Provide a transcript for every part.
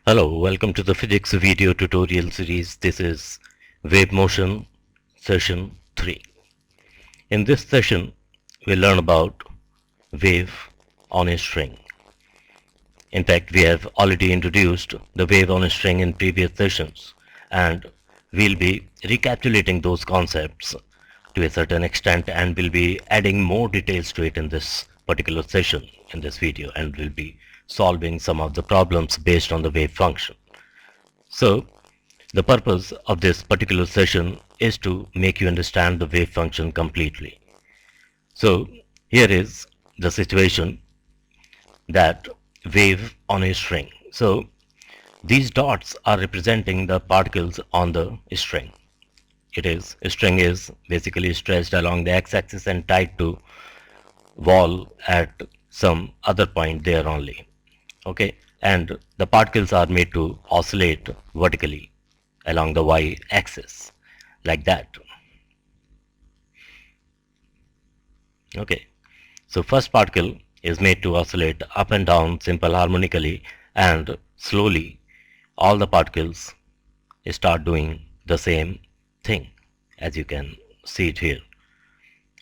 Hello, welcome to the physics video tutorial series. This is wave motion session 3. In this session, we learn about wave on a string. In fact, we have already introduced the wave on a string in previous sessions, and we'll be recapitulating those concepts to a certain extent, and we'll be adding more details to it in this particular session in this video, and we'll be solving some of the problems based on the wave function. So, the purpose of this particular session is to make you understand the wave function completely. So, here is the situation that wave on a string. So, these dots are representing the particles on the string. A string is basically stretched along the x-axis and tied to wall at some other point there only. Okay, and the particles are made to oscillate vertically along the y-axis like that. Okay, so first particle is made to oscillate up and down simple harmonically, and slowly all the particles start doing the same thing. As you can see it here,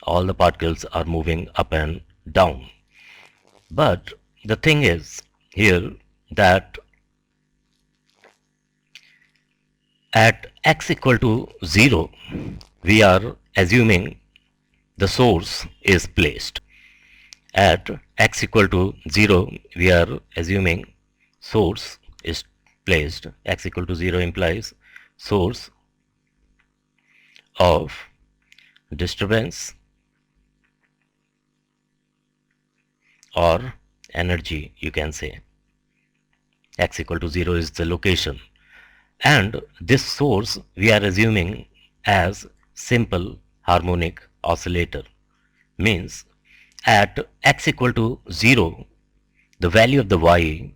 all the particles are moving up and down. But the thing is here that at x equal to 0, we are assuming the source is placed. At x equal to 0, we are assuming source is placed. X equal to 0 implies source of disturbance or energy, you can say. X equal to 0 is the location, and this source we are assuming as simple harmonic oscillator. Means at x equal to 0, the value of the y,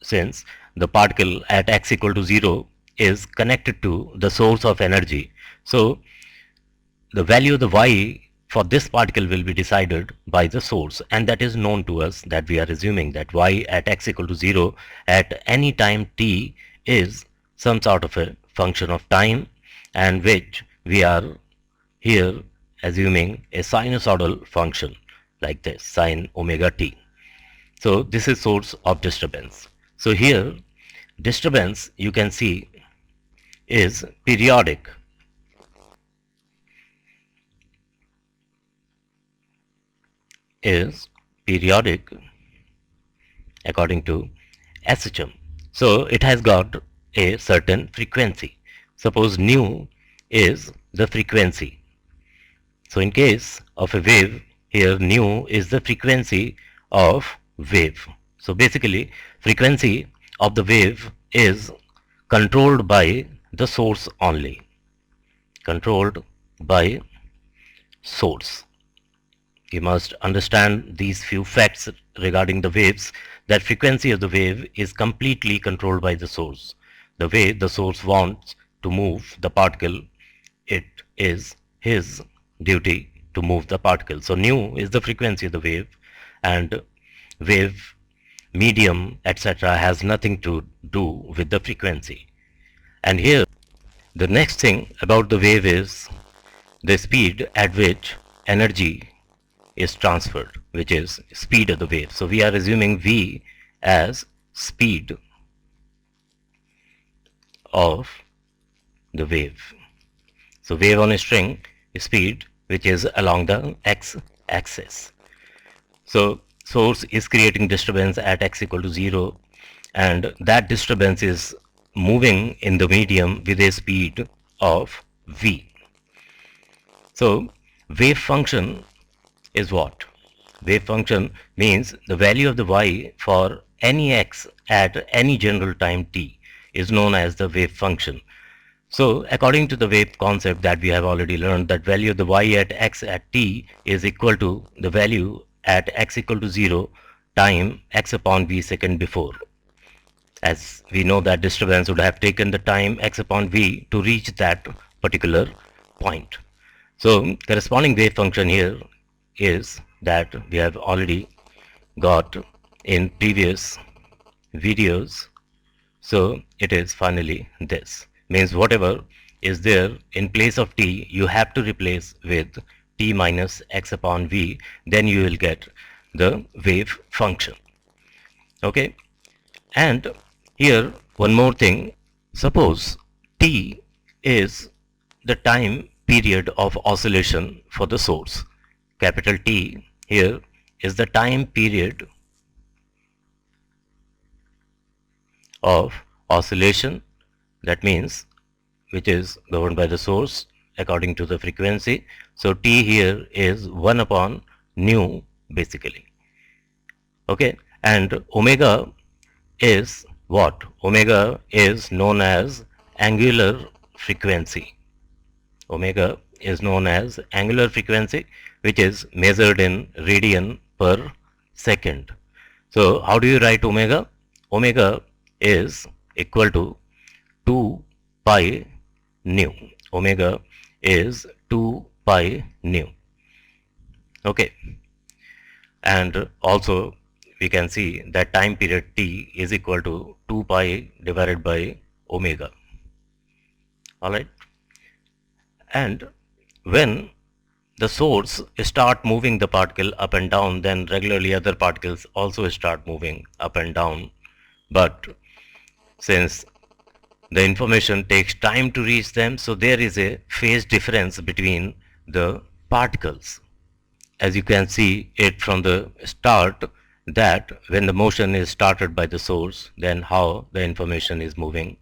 since the particle at x equal to 0 is connected to the source of energy, so the value of the y for this particle will be decided by the source, and that is known to us, that we are assuming that y at x equal to 0 at any time t is some sort of a function of time, and which we are here assuming a sinusoidal function like this, sine omega t. So this is source of disturbance. So here disturbance, you can see, is periodic. Is periodic according to SHM. So it has got a certain frequency. Suppose nu is the frequency. So in case of a wave, here nu is the frequency of wave. So basically frequency of the wave is controlled by the source only. Controlled by source. You must understand these few facts regarding the waves, that frequency of the wave is completely controlled by the source. The way the source wants to move the particle, it is his duty to move the particle. So nu is the frequency of the wave, and wave medium etc. has nothing to do with the frequency. And here the next thing about the wave is the speed at which energy is transferred, which is speed of the wave. So we are assuming v as speed of the wave. So wave on a string is speed which is along the x-axis. So source is creating disturbance at x equal to 0, and that disturbance is moving in the medium with a speed of v. So wave function is what? Wave function means the value of the y for any x at any general time t is known as the wave function. So according to the wave concept that we have already learned, that value of the y at x at t is equal to the value at x equal to 0 time x upon v second before. As we know that disturbance would have taken the time x upon v to reach that particular point. So corresponding wave function here is that we have already got in previous videos So it is finally this. Means whatever is there in place of t, you have to replace with t minus x upon v, then you will get the wave function. Okay. And here one more thing. Suppose t is the time period of oscillation for the source. Capital T here is the time period of oscillation, that means which is governed by the source according to the frequency. So T here is 1 upon nu basically. Okay, and omega is what? Omega is known as angular frequency. Omega is known as angular frequency, which is measured in radian per second. So how do you write omega? Omega is equal to 2 pi nu. Omega is 2 pi nu. Okay. And also we can see that time period t is equal to 2 pi divided by omega. Alright. And when the source start moving the particle up and down, then regularly other particles also start moving up and down. But since the information takes time to reach them, so there is a phase difference between the particles. As you can see it from the start, that when the motion is started by the source, then how the information is moving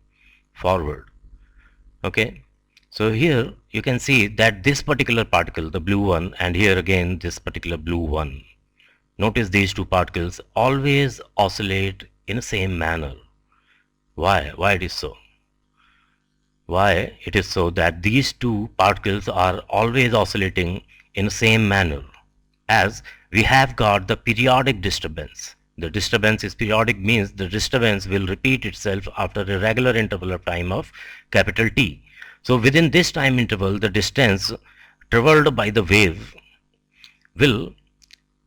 forward. Okay. So here you can see that this particular particle, the blue one, and here again this particular blue one. Notice these two particles always oscillate in the same manner. Why? Why it is so? Why it is so that these two particles are always oscillating in the same manner? As we have got the periodic disturbance. The disturbance is periodic, means the disturbance will repeat itself after a regular interval of time of capital T. So within this time interval, the distance traveled by the wave will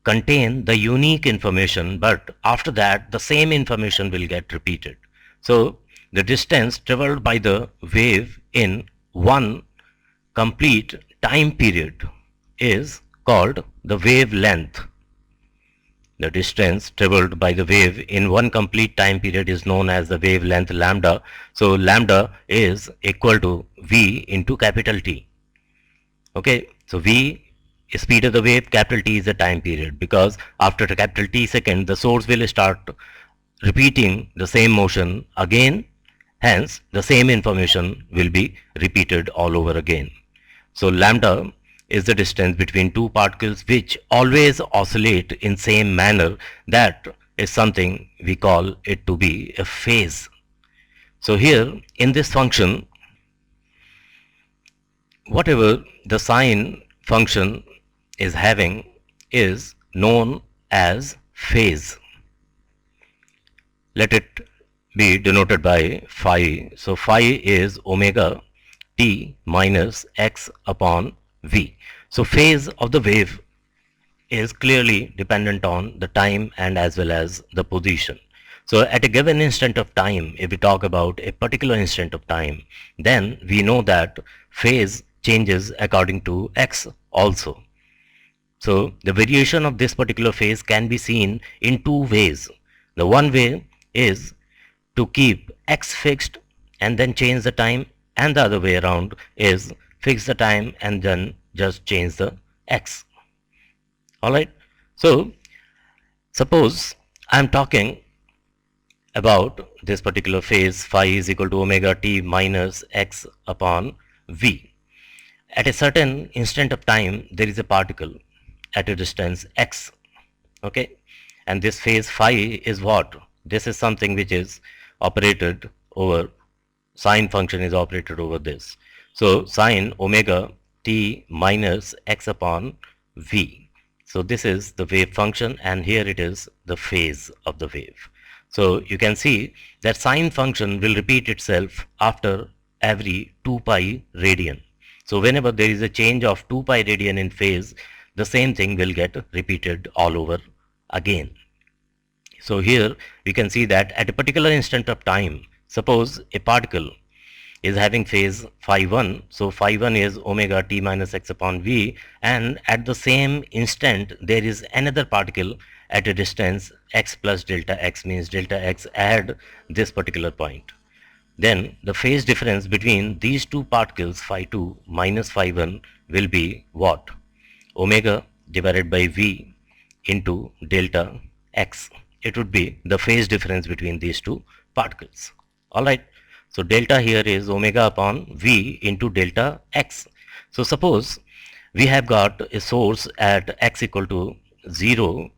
contain the unique information, but after that the same information will get repeated. So the distance traveled by the wave in one complete time period is called the wavelength. The distance traveled by the wave in one complete time period is known as the wavelength lambda. So lambda is equal to v into capital T. Okay, so v is speed of the wave, capital T is the time period, because after the capital T second the source will start repeating the same motion again, hence the same information will be repeated all over again. So lambda is the distance between two particles which always oscillate in same manner. That is something we call it to be a phase. So here in this function, whatever the sine function is having is known as phase. Let it be denoted by phi. So phi is omega t minus x upon v. So phase of the wave is clearly dependent on the time and as well as the position. So at a given instant of time, if we talk about a particular instant of time, then we know that phase changes according to x also. So the variation of this particular phase can be seen in two ways. The one way is to keep x fixed and then change the time, and the other way around is fix the time and then just change the x. Alright. So suppose I am talking about this particular phase, phi is equal to omega t minus x upon v. At a certain instant of time there is a particle at a distance x. Okay, and this phase phi is what? This is something which is operated over, sine function is operated over this. So sine omega t minus x upon v. So this is the wave function, and here it is the phase of the wave. So you can see that sine function will repeat itself after every 2 pi radian. So whenever there is a change of 2 pi radian in phase, the same thing will get repeated all over again. So here we can see that at a particular instant of time, Suppose a particle is having phase phi 1, so phi 1 is omega t minus x upon v, and at the same instant there is another particle at a distance x plus delta x, means delta x at this particular point. Then the phase difference between these two particles phi 2 minus phi 1 will be what? Omega divided by v into delta x. It would be the phase difference between these two particles. Alright, so delta here is omega upon v into delta x. So suppose we have got a source at x equal to 0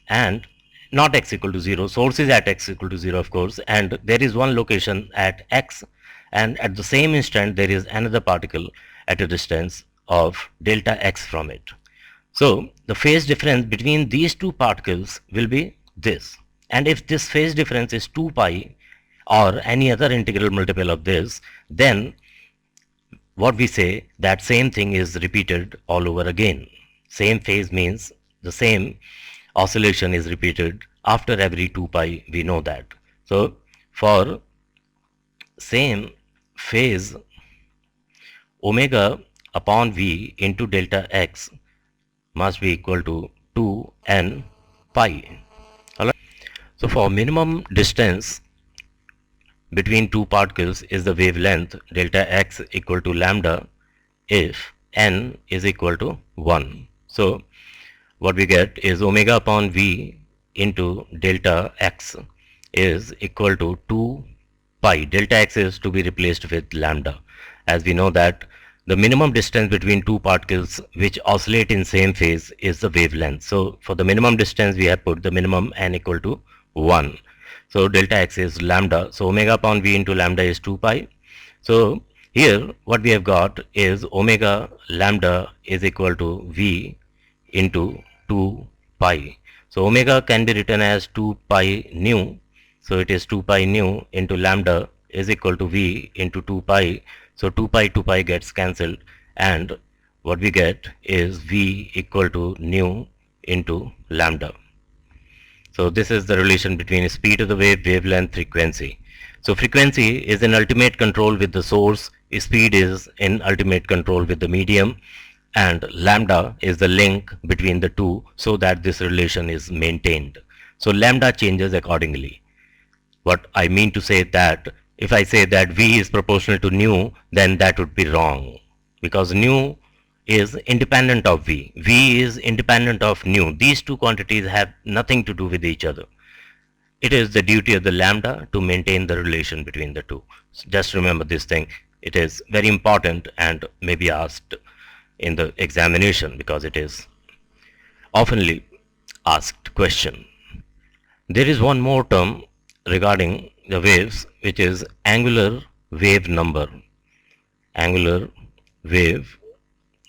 and not x equal to 0, source is at x equal to 0 of course, and there is one location at x, and at the same instant there is another particle at a distance of delta x from it. So the phase difference between these two particles will be this, and if this phase difference is 2 pi or any other integral multiple of this, then what we say, that same thing is repeated all over again. Same phase means the same oscillation is repeated after every 2 pi, we know that. So for same phase, omega upon v into delta x must be equal to 2n pi. Alright. So for minimum distance between two particles is the wavelength delta x equal to lambda if n is equal to 1. So what we get is omega upon v into delta x is equal to 2 pi. Delta x is to be replaced with lambda, as we know that the minimum distance between two particles which oscillate in same phase is the wavelength. So for the minimum distance we have put the minimum n equal to 1. So delta x is lambda. So omega upon v into lambda is 2 pi. So here what we have got is omega lambda is equal to v into 2 pi. So omega can be written as 2 pi nu. So it is 2 pi nu into lambda is equal to v into 2 pi. So 2 pi gets cancelled, and what we get is v equal to nu into lambda. So this is the relation between speed of the wave, wavelength, frequency. So frequency is in ultimate control with the source, speed is in ultimate control with the medium, and lambda is the link between the two so that this relation is maintained. So lambda changes accordingly. What I mean to say that if I say that v is proportional to nu, then that would be wrong, because nu is independent of v. V is independent of nu. These two quantities have nothing to do with each other. It is the duty of the lambda to maintain the relation between the two. So just remember this thing. It is very important and may be asked in the examination because it is oftenly asked question. There is one more term regarding the waves, which is angular wave number. Angular wave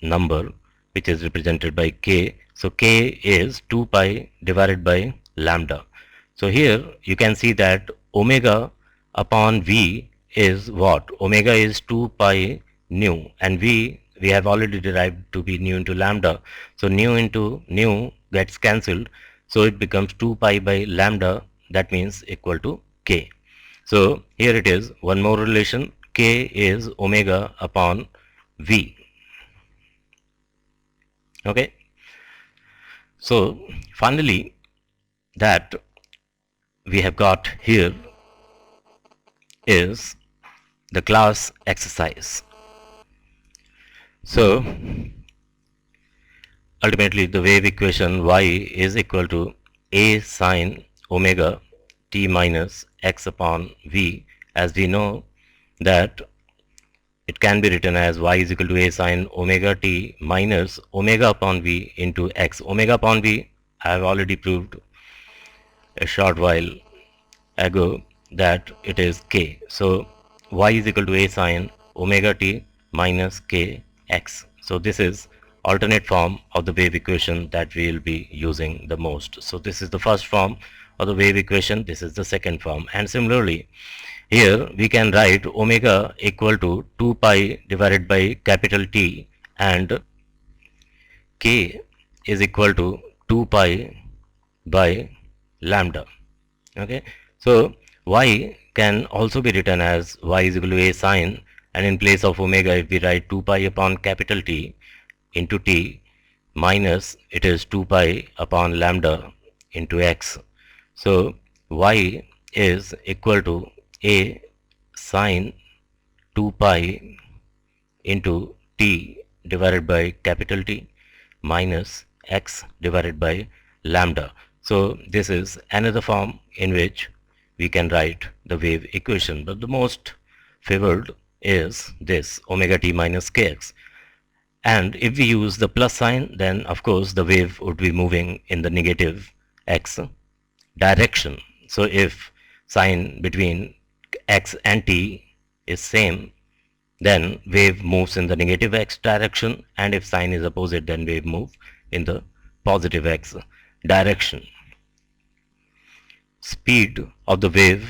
number, which is represented by k. So k is 2 pi divided by lambda. So here you can see that omega upon v is what? Omega is 2 pi nu, and v we have already derived to be nu into lambda. So nu into nu gets cancelled, so it becomes 2 pi by lambda, that means equal to k. So here it is one more relation, k is omega upon v. Okay. So finally that we have got here is the class exercise. So ultimately the wave equation y is equal to a sine omega t minus x upon v, as we know that it can be written as y is equal to a sine omega t minus omega upon v into x. Omega upon v I have already proved a short while ago that it is k. So y is equal to a sine omega t minus k x. So this is alternate form of the wave equation that we will be using the most. So this is the first form of the wave equation, this is the second form, and similarly here we can write omega equal to 2 pi divided by capital T, and k is equal to 2 pi by lambda. Okay, so y can also be written as y is equal to a sine, and in place of omega if we write 2 pi upon capital T into t minus it is 2 pi upon lambda into x. So y is equal to a sine 2 pi into t divided by capital T minus x divided by lambda. So this is another form in which we can write the wave equation, but the most favored is this omega t minus kx. And if we use the plus sign, then of course the wave would be moving in the negative x direction. So if sign between x and t is same, then wave moves in the negative x direction, and if sign is opposite, then wave move in the positive x direction. Speed of the wave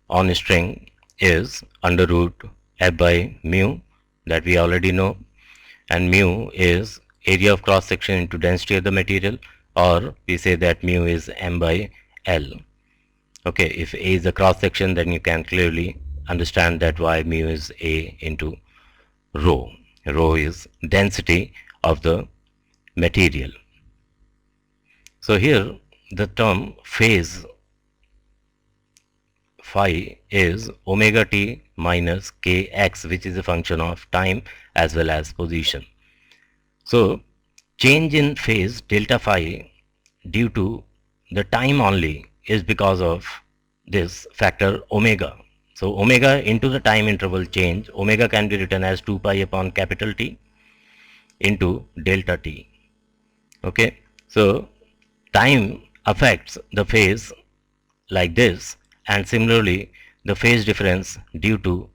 on a string is under root f by mu, that we already know, and mu is area of cross section into density of the material, or we say that mu is m by L. Okay, if A is the cross section, then you can clearly understand that why mu is A into rho. Rho is density of the material. So here the term phase phi is omega t minus kx, which is a function of time as well as position. So change in phase delta phi due to the time only is because of this factor omega. So omega into the time interval change, omega can be written as 2 pi upon capital T into delta t. Okay, so time affects the phase like this, and similarly the phase difference due to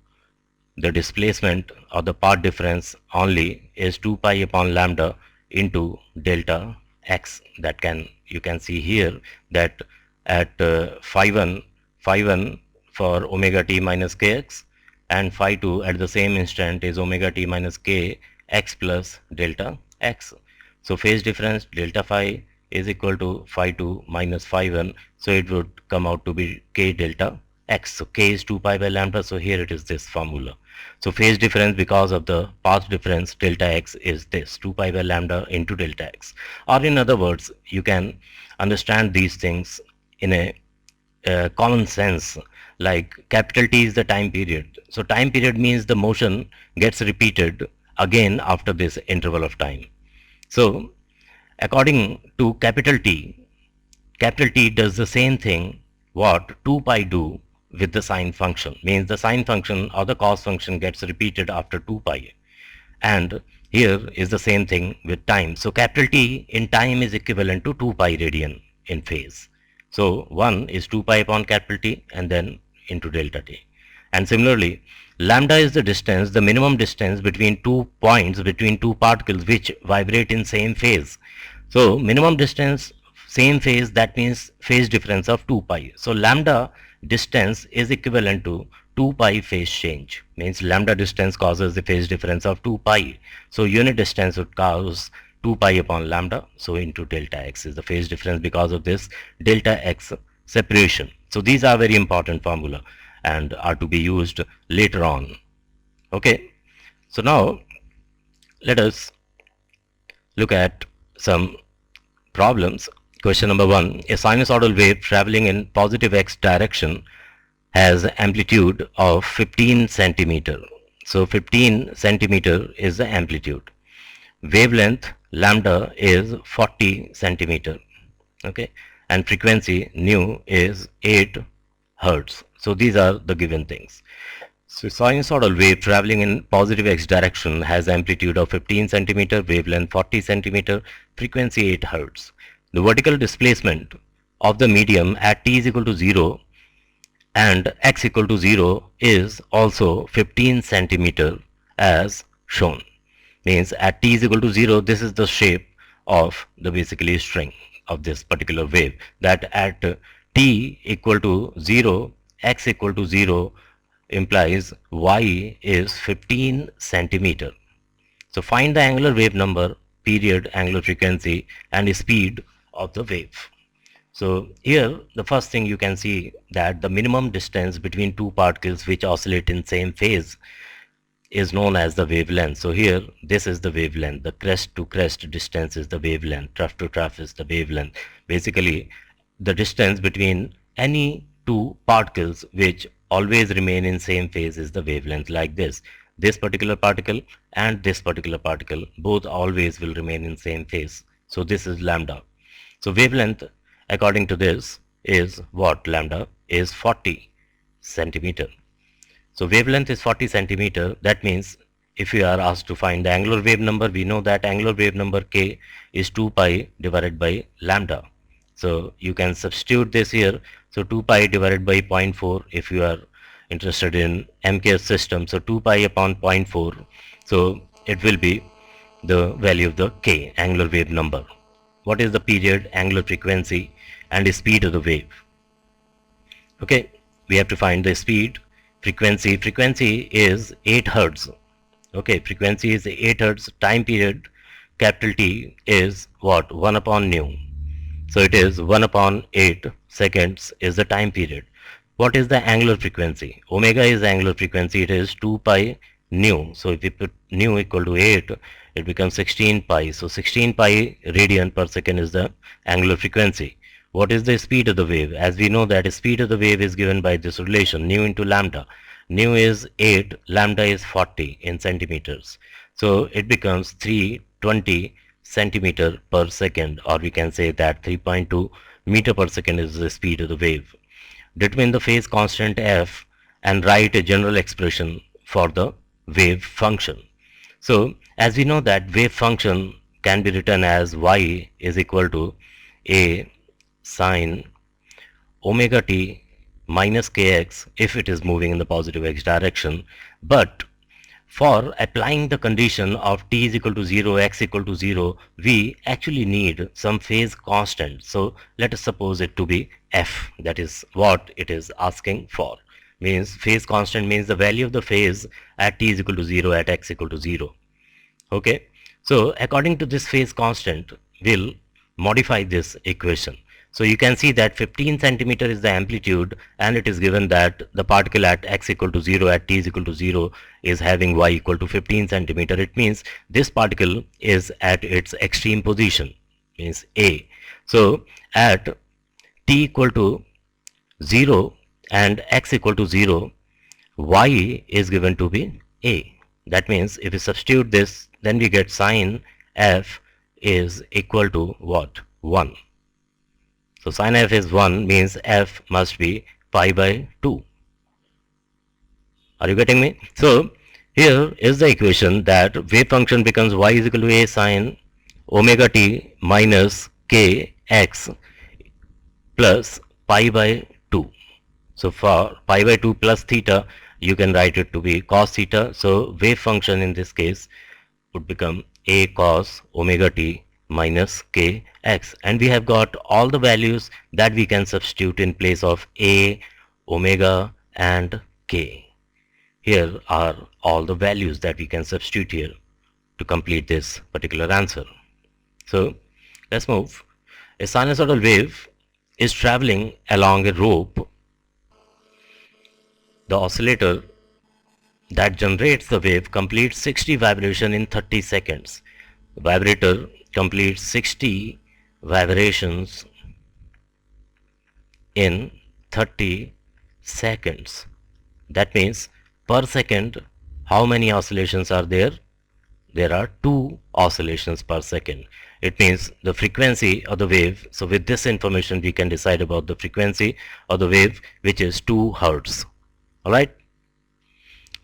the displacement or the path difference only is 2 pi upon lambda into delta x. That you can see here that at phi 1 for omega t minus kx, and phi 2 at the same instant is omega t minus k x plus delta x. So phase difference delta phi is equal to phi 2 minus phi 1, so it would come out to be k delta x. So k is 2 pi by lambda, so here it is this formula. So phase difference because of the path difference delta x is this 2 pi by lambda into delta x. Or in other words, you can understand these things in a common sense, like capital T is the time period. So time period means the motion gets repeated again after this interval of time. So according to capital T does the same thing what 2 pi do with the sine function, means the sine function or the cos function gets repeated after 2 pi, and here is the same thing with time. So capital T in time is equivalent to 2 pi radian in phase. So 1 is 2 pi upon capital T and then into delta t. And similarly lambda is the distance, the minimum distance between 2 points, between 2 particles which vibrate in same phase. So minimum distance same phase, that means phase difference of 2 pi. So lambda distance is equivalent to 2 pi phase change, means lambda distance causes the phase difference of 2 pi. So unit distance would cause 2 pi upon lambda, so into delta x is the phase difference because of this delta x separation. So these are very important formula and are to be used later on. Okay, so now let us look at some problems. Question number 1. A sinusoidal wave traveling in positive x direction has amplitude of 15 centimeter. So 15 centimeter is the amplitude. Wavelength lambda is 40 centimeter. Okay, and frequency nu is 8 hertz. So these are the given things. So sinusoidal wave traveling in positive x direction has amplitude of 15 centimeter, wavelength 40 centimeter, frequency 8 hertz. The vertical displacement of the medium at t is equal to 0 and x equal to 0 is also 15 centimeter as shown. Means at t is equal to 0, this is the shape of the basically string of this particular wave, that at t equal to 0, x equal to 0 implies y is 15 centimeter. So find the angular wave number, period, angular frequency and speed of the wave. So here the first thing you can see that the minimum distance between two particles which oscillate in same phase is known as the wavelength. So here this is the wavelength. The crest to crest distance is the wavelength. Trough to trough is the wavelength. Basically the distance between any two particles which always remain in same phase is the wavelength, like this. This particular particle and this particular particle both always will remain in same phase. So this is lambda. So wavelength according to this is what? Lambda is 40 centimeter. So wavelength is 40 centimeter. That means if we are asked to find the angular wave number, we know that angular wave number k is 2 pi divided by lambda. So you can substitute this here. So 2 pi divided by 0.4 if you are interested in MKS system. So 2 pi upon 0.4. So it will be the value of the k, angular wave number. What is the period, angular frequency and speed of the wave? Okay, we have to find the speed. Frequency is 8 hertz. Okay, frequency is 8 hertz. Time period, capital T, is what? 1 upon nu. So it is 1 upon 8 seconds is the time period. What is the angular frequency? Omega is the angular frequency. It is 2 pi nu. So if we put nu equal to 8, it becomes 16 pi. So 16 pi radian per second is the angular frequency. What is the speed of the wave? As we know that speed of the wave is given by this relation, nu into lambda. Nu is 8, lambda is 40 in centimeters. So it becomes 320 centimeter per second, or we can say that 3.2 meter per second is the speed of the wave. Determine the phase constant f and write a general expression for the wave function. So as we know that wave function can be written as y is equal to a sine omega t minus kx if it is moving in the positive x direction. But for applying the condition of t is equal to 0, x equal to 0, we actually need some phase constant. So let us suppose it to be f. That is what it is asking for. Means phase constant means the value of the phase at t is equal to 0, at x equal to 0. Okay. So according to this phase constant, we'll modify this equation. So you can see that 15 centimeter is the amplitude, and it is given that the particle at x equal to 0, at t is equal to 0 is having y equal to 15 centimeter. It means this particle is at its extreme position, means A. So at t equal to 0 and x equal to 0, y is given to be A. That means if we substitute this, then we get sine f is equal to what? 1. So sine f is 1 means f must be pi by 2. Are you getting me? So here is the equation that wave function becomes y is equal to a sine omega t minus k x plus pi by 2. So for pi by 2 plus theta, you can write it to be cos theta. So wave function in this case would become a cos omega t minus kx, and we have got all the values that we can substitute in place of a, omega and k. Here are all the values that we can substitute here to complete this particular answer. So let's move. A sinusoidal wave is traveling along a rope. The oscillator that generates the wave completes 60 vibrations in 30 seconds. The vibrator completes 60 vibrations in 30 seconds. That means per second, how many oscillations are there? There are 2 oscillations per second. It means the frequency of the wave. So with this information we can decide about the frequency of the wave, which is 2 hertz. Alright.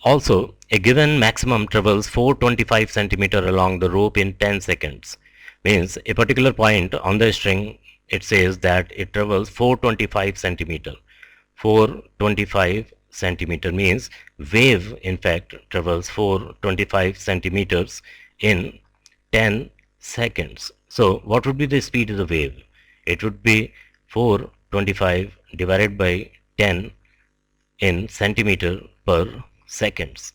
Also, a given maximum travels 425 centimeter along the rope in 10 seconds. Means a particular point on the string, it says that it travels 425 centimeter. 425 centimeter means wave in fact travels 425 centimeters in 10 seconds. So what would be the speed of the wave? It would be 425 divided by 10 in centimeter per seconds.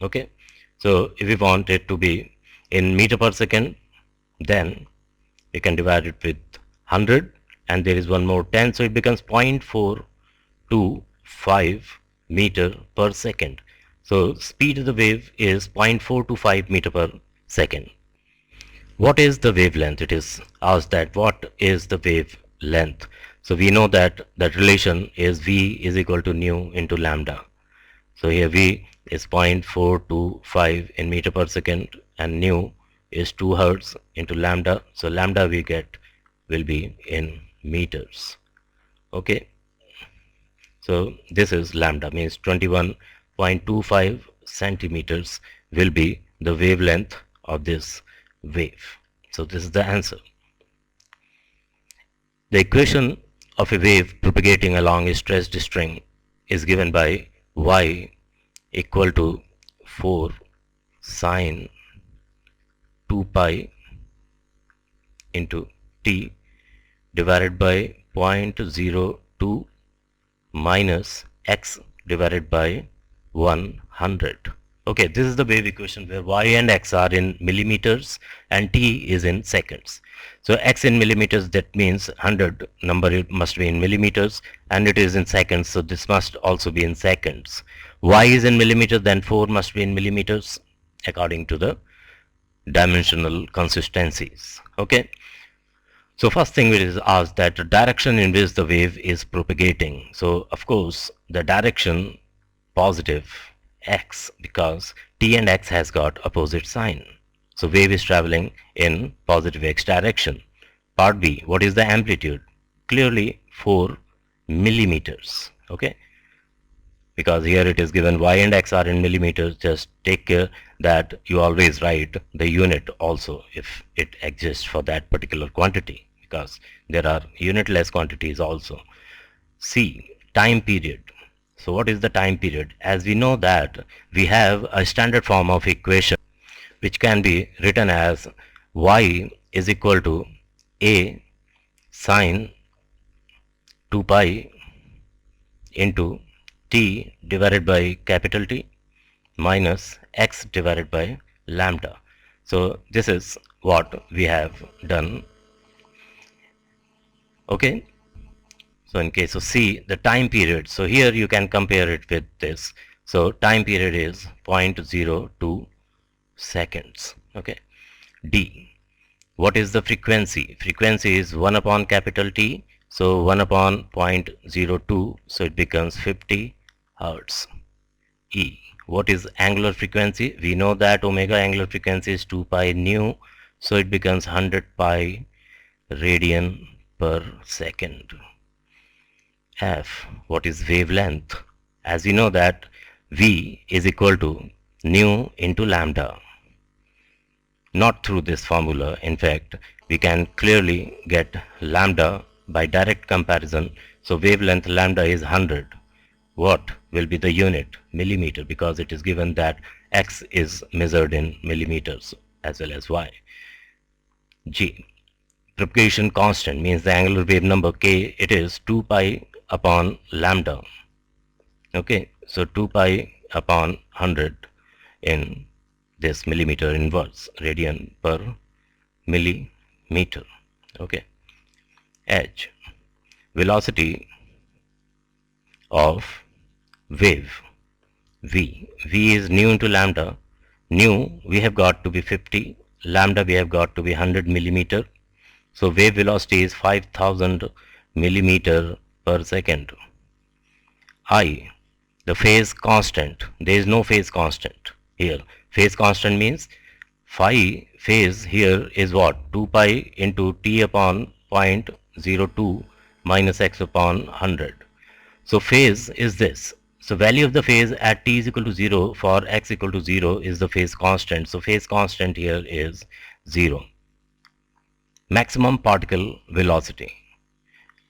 Okay, so if we want it to be in meter per second, then we can divide it with 100 and there is one more 10, so it becomes 0.425 meter per second. So speed of the wave is 0.425 meter per second. What is the wavelength? It is asked that what is the wavelength. So we know that that relation is V is equal to nu into lambda. So here V is 0.425 in meter per second and nu is 2 hertz into lambda. So lambda we get will be in meters. Okay. So this is lambda, means 21.25 centimeters will be the wavelength of this wave. So this is the answer. The equation of a wave propagating along a stretched string is given by y equal to 4 sine 2 pi into t divided by 0.02 minus x divided by 100. Okay, this is the wave equation where y and x are in millimeters and t is in seconds. So x in millimeters, that means 100 number, it must be in millimeters, and it is in seconds, so this must also be in seconds. Y is in millimeters, then 4 must be in millimeters according to the dimensional consistencies. Okay. So first thing it is asked that the direction in which the wave is propagating. So of course the direction positive x, because t and x has got opposite sign. So wave is traveling in positive x direction. Part B, what is the amplitude? Clearly 4 millimeters. Okay. Because here it is given y and x are in millimeters, just take care that you always write the unit also if it exists for that particular quantity, because there are unitless quantities also. C, time period. So what is the time period? As we know that we have a standard form of equation which can be written as y is equal to a sine 2 pi into t divided by capital T minus x divided by lambda. So this is what we have done. Okay. So in case of C, the time period, so here you can compare it with this. So time period is 0.02 seconds. Okay. D, what is the frequency? Frequency is 1 upon capital T, so 1 upon 0.02, so it becomes 50 hertz. E, what is angular frequency? We know that omega angular frequency is 2 pi nu, so it becomes 100 pi radian per second. F, what is wavelength? As we know that V is equal to nu into lambda. Not through this formula, in fact we can clearly get lambda by direct comparison. So wavelength lambda is 100. What will be the unit? Millimeter, because it is given that x is measured in millimeters as well as y. G, propagation constant, means the angular wave number k, it is 2 pi upon lambda. Okay, so 2 pi upon 100 in this millimeter inverse, radian per millimeter. Okay. H, velocity of wave v. V is nu into lambda. Nu we have got to be 50, lambda we have got to be 100 millimeter. So wave velocity is 5000 millimeter per second. I, the phase constant. There is no phase constant here. Phase constant means phi phase here is what? 2 pi into t upon 0.02 minus x upon 100. So phase is this. So value of the phase at t is equal to 0 for x equal to 0 is the phase constant. So phase constant here is 0. Maximum particle velocity.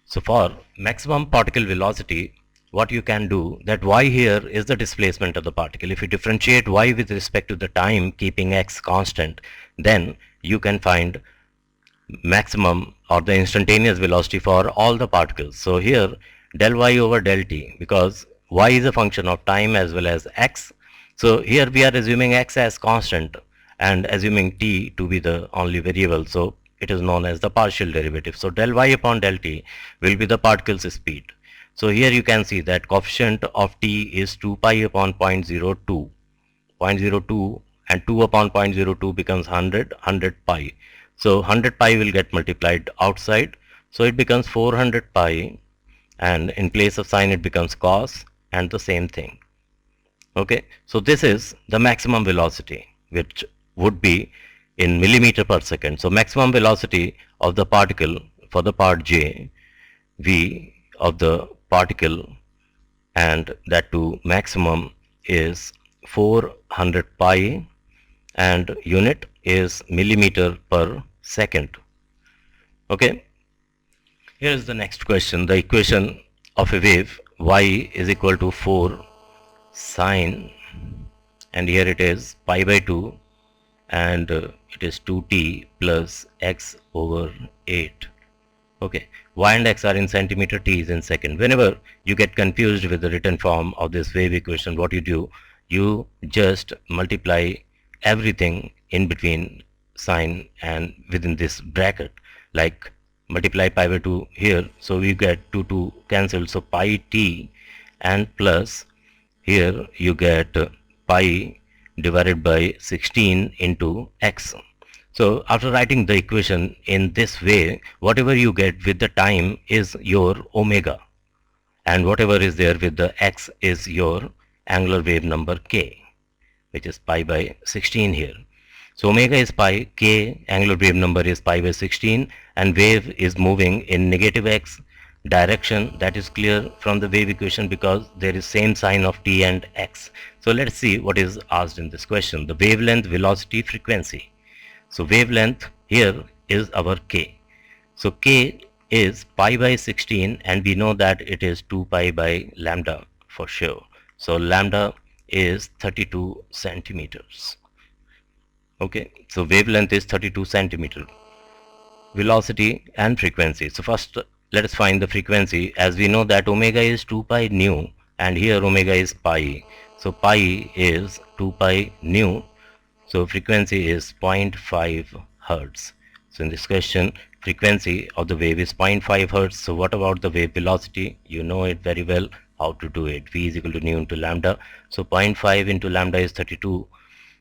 So for maximum particle velocity, what you can do, that y here is the displacement of the particle. If you differentiate y with respect to the time, keeping x constant, then you can find maximum or the instantaneous velocity for all the particles. So here del y over del t, because y is a function of time as well as x. So here we are assuming x as constant and assuming t to be the only variable. So it is known as the partial derivative. So del y upon del t will be the particle's speed. So here you can see that coefficient of t is 2 pi upon 0.02. 0.02 and 2 upon 0.02 becomes 100 pi. So 100 pi will get multiplied outside. So it becomes 400 pi, and in place of sine it becomes cos, and the same thing. Okay, so this is the maximum velocity, which would be in millimeter per second. So maximum velocity of the particle for the part J, v of the particle, and that too maximum, is 400 pi, and unit is millimeter per second. Okay, here is the next question. The equation of a wave y is equal to 4 sine, and here it is pi by 2, and it is 2t plus x over 8. Okay, y and x are in centimeter, t is in second. Whenever you get confused with the written form of this wave equation, what you do, you just multiply everything in between sine and within this bracket, like multiply pi by 2 here, so we get 2 cancelled, so pi t, and plus here you get pi divided by 16 into x. So after writing the equation in this way, whatever you get with the time is your omega, and whatever is there with the x is your angular wave number k, which is pi by 16 here. So omega is pi, k angular wave number is pi by 16, and wave is moving in negative x direction. That is clear from the wave equation because there is same sign of t and x. So let's see what is asked in this question. The wavelength, velocity, frequency. So wavelength here is our k. So k is pi by 16, and we know that it is 2 pi by lambda for sure. So lambda is 32 centimeters. Okay, so wavelength is 32 centimeter. Velocity and frequency. So first let us find the frequency. As we know that omega is 2 pi nu, and here omega is pi. So pi is 2 pi nu. So frequency is 0.5 hertz. So in this question, frequency of the wave is 0.5 hertz. So what about the wave velocity? You know it very well how to do it. V is equal to nu into lambda. So 0.5 into lambda is 32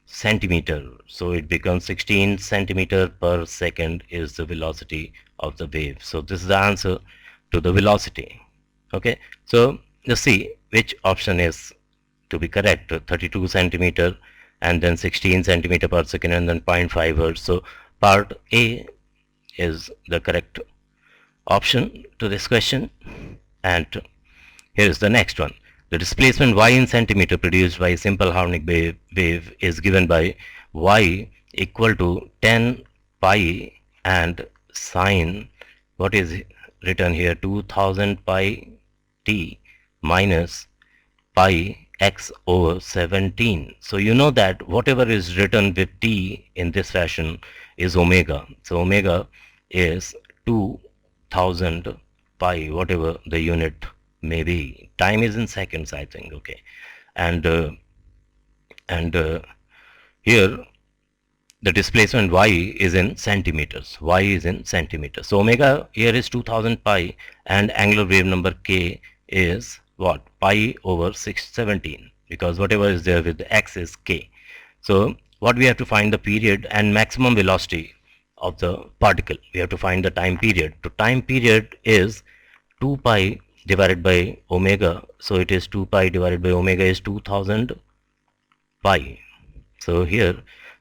centimeter. So it becomes 16 centimeter per second is the velocity of the wave. So this is the answer to the velocity. Okay, so let's see which option is to be correct. 32 centimeter and then 16 centimeter per second and then 0.5 hertz. So part A is the correct option to this question. And here is the next one. The displacement y in centimeter produced by a simple harmonic wave is given by y equal to 10 pi and sine, what is written here, 2000 pi t minus pi x over 17. So you know that whatever is written with t in this fashion is omega. So omega is 2000 pi, whatever the unit may be. Time is in seconds, I think. Okay, and here the displacement y is in centimeters. Y is in centimeters. So omega here is 2000 pi, and angular wave number k is what? Pi over 617, because whatever is there with the x is k. So what we have to find the period and maximum velocity of the particle. We have to find the time period. So time period is 2 pi divided by omega. So it is 2 pi divided by omega is 2000 pi. So here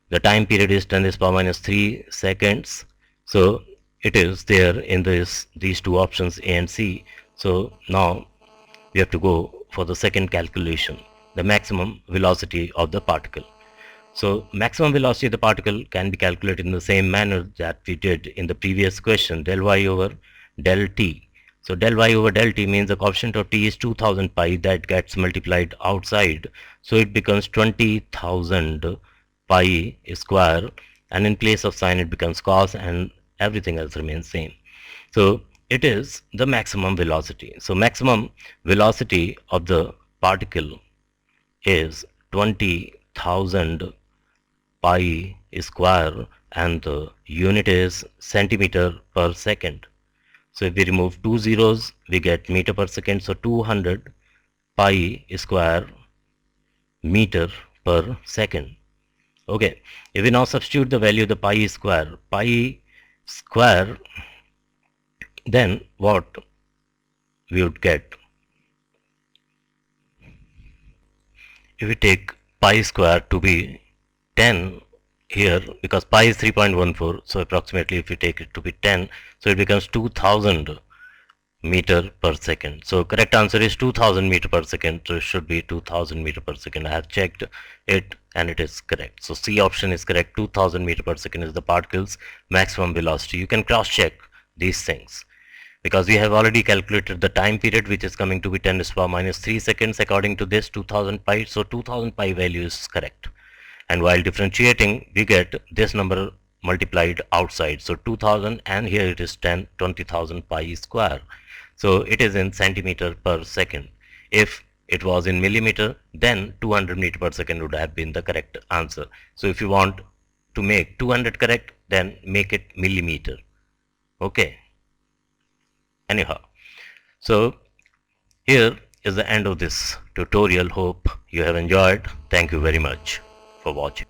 the time period is 10 to the power minus 3 seconds. So it is there in these two options A and C. So now we have to go for the second calculation, the maximum velocity of the particle. So maximum velocity of the particle can be calculated in the same manner that we did in the previous question, del y over del t. So del y over del t means the coefficient of t is 2000 pi, that gets multiplied outside. So it becomes 20,000 pi square, and in place of sine it becomes cos, and everything else remains same. So it is the maximum velocity. So maximum velocity of the particle is 20,000 pi square, and the unit is centimeter per second. So if we remove two zeros, we get meter per second. So 200 pi square meter per second. Okay, if we now substitute the value of the pi square, then what we would get? If we take pi square to be 10 here, because pi is 3.14, so approximately if we take it to be 10, so it becomes 2000 meter per second. So correct answer is 2000 meter per second. So it should be 2000 meter per second. I have checked it and it is correct. So C option is correct. 2000 meter per second is the particle's maximum velocity. You can cross check these things because we have already calculated the time period, which is coming to be 10 to the power minus 3 seconds according to this 2000 pi. So 2000 pi value is correct. And while differentiating, we get this number multiplied outside. So 2000, and here it is 20,000 pi square. So it is in centimeter per second. If it was in millimeter, then 200 meter per second would have been the correct answer. So if you want to make 200 correct, then make it millimeter. Okay. Anyhow, so here is the end of this tutorial. Hope you have enjoyed. Thank you very much for watching.